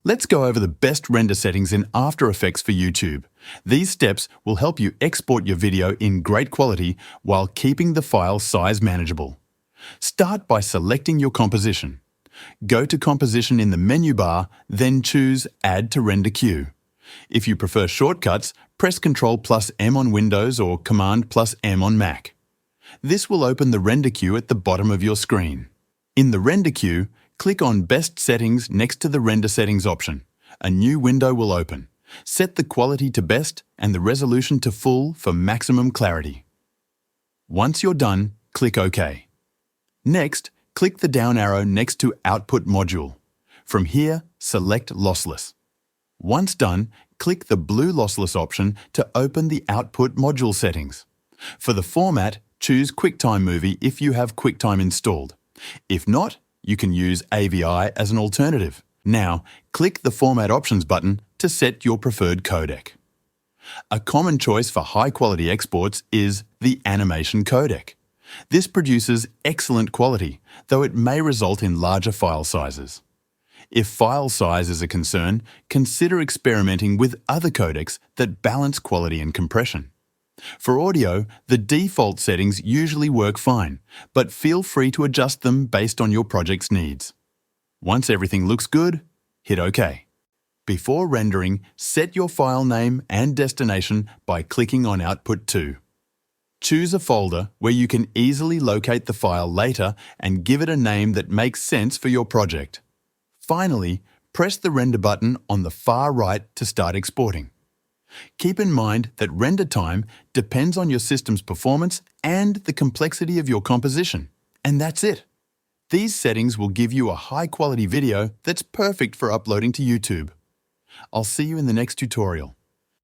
Let's go over the best render settings in After Effects for YouTube. These steps will help you export your video in great quality while keeping the file size manageable. Start by selecting your composition. Go to Composition in the menu bar, then choose Add to Render Queue. If you prefer shortcuts, press Ctrl+M on Windows or Command+M on Mac. This will open the render queue at the bottom of your screen. In the render queue, click on Best Settings next to the Render Settings option. A new window will open. Set the quality to best and the resolution to full for maximum clarity. Once you're done, click OK. Next, click the down arrow next to Output Module. From here, select Lossless. Once done, click the blue Lossless option to open the Output Module settings. For the format, choose QuickTime Movie if you have QuickTime installed. If not, you can use AVI as an alternative. Now, click the Format Options button to set your preferred codec. A common choice for high-quality exports is the animation codec. This produces excellent quality, though it may result in larger file sizes. If file size is a concern, consider experimenting with other codecs that balance quality and compression. For audio, the default settings usually work fine, but feel free to adjust them based on your project's needs. Once everything looks good, hit OK. Before rendering, set your file name and destination by clicking on Output To. Choose a folder where you can easily locate the file later and give it a name that makes sense for your project. Finally, press the Render button on the far right to start exporting. Keep in mind that render time depends on your system's performance and the complexity of your composition. And that's it. These settings will give you a high-quality video that's perfect for uploading to YouTube. I'll see you in the next tutorial.